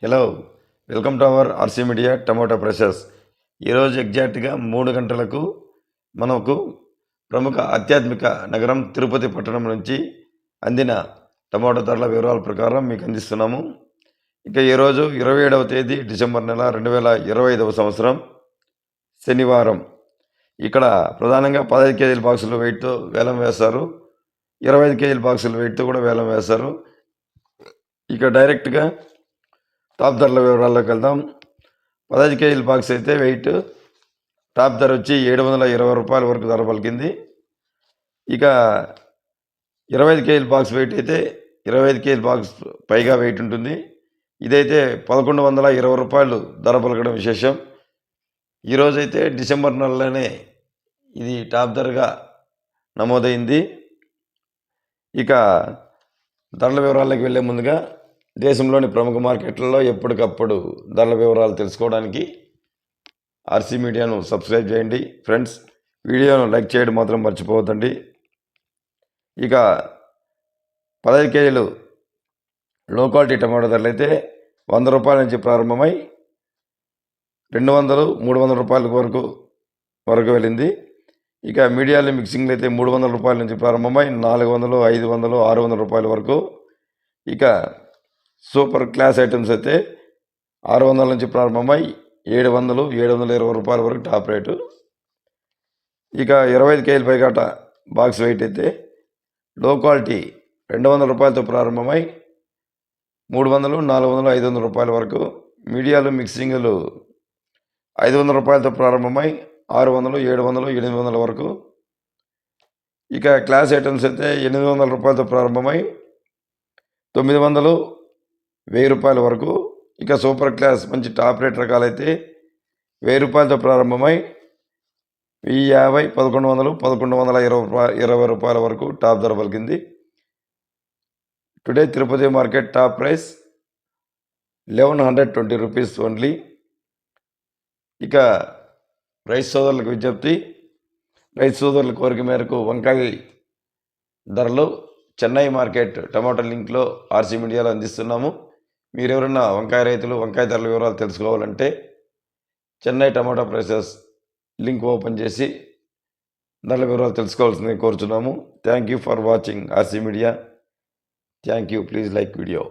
Hello, welcome to our RC media tomato ప్రెషర్స్. ఈరోజు ఎగ్జాక్ట్గా 3 గంటలకు మనకు ప్రముఖ ఆధ్యాత్మిక నగరం తిరుపతి పట్టణం నుంచి అందిన టమోటా ధరల వివరాల ప్రకారం మీకు అందిస్తున్నాము. ఇక ఈరోజు 27వ తేదీ డిసెంబర్ నెల 2025 సంవత్సరం శనివారం. ఇక్కడ ప్రధానంగా 15 కేజీల బాక్సులు వెయిట్తో వేలం వేస్తారు, 25 కేజీల బాక్సులు వెయిట్తో కూడా వేలం వేస్తారు. ఇక డైరెక్ట్గా టాప్ ధరల వివరాల్లోకి వెళ్దాం. 15 కేజీల బాక్స్ అయితే వెయిట్ టాప్ ధర వచ్చి 720 రూపాయల వరకు ధర పలికింది. ఇక 25 కేజీల బాక్స్ వెయిట్ అయితే 25 కేజీల బాక్స్ పైగా వెయిట్ ఉంటుంది. ఇదైతే 1120 రూపాయలు ధర పలకడం విశేషం. ఈరోజైతే డిసెంబర్ నెలలోనే ఇది టాప్ ధరగా నమోదైంది. ఇక ధరల వివరాల్లోకి వెళ్ళే ముందుగా దేశంలోని ప్రముఖ మార్కెట్లలో ఎప్పటికప్పుడు ధరల వివరాలు తెలుసుకోవడానికి ఆర్సీ మీడియాను సబ్స్క్రైబ్ చేయండి ఫ్రెండ్స్. వీడియోను లైక్ చేయడం మాత్రం మర్చిపోవద్దండి. ఇక 15 కేజీలు లో క్వాలిటీ టమాటో ధరలు అయితే 100 రూపాయల నుంచి ప్రారంభమై 200-300 రూపాయల వరకు వెళ్ళింది. ఇక మీడియాలో మిక్సింగ్లు అయితే 300 రూపాయల నుంచి ప్రారంభమై 400, 500, 600 రూపాయల వరకు. ఇక సూపర్ క్లాస్ ఐటమ్స్ అయితే 600 నుంచి ప్రారంభమై 700-720 రూపాయల వరకు టాప్ రేటు. ఇక 25 కేజీల పైగాట బాక్స్ వెయిట్ అయితే లో క్వాలిటీ 200 రూపాయలతో ప్రారంభమై 300, 400, 500 రూపాయల వరకు. మీడియాలు మిక్సింగ్లు 500 రూపాయలతో ప్రారంభమై 600, 700, 800 వరకు. ఇక క్లాస్ ఐటమ్స్ అయితే 800 రూపాయలతో ప్రారంభమై 900, 1000 రూపాయల వరకు. ఇక సూపర్ క్లాస్ మంచి టాప్ రేట్ రకాలైతే 1000 రూపాయలతో ప్రారంభమై 1050, 1100, 1120 రూపాయల వరకు టాప్ ధర పలికింది. Today Tirupati market top price 1120 rupees only. ఇక రైతు సోదరులకు విజ్ఞప్తి, రైతు సోదరుల కోరిక మేరకు వంకాయ ధరలు చెన్నై మార్కెట్ టమాటా లింక్లో ఆర్సీ మీడియాలో అందిస్తున్నాము. మీరు ఎవరన్నా వంకాయ రైతులు వంకాయ ధరల వివరాలు తెలుసుకోవాలంటే చెన్నై టమాటా ప్రైసెస్ లింక్ ఓపెన్ చేసి ధరల వివరాలు తెలుసుకోవాల్సిందని కోరుచున్నాము. Thank you for watching RC media. Thank you. Please like video.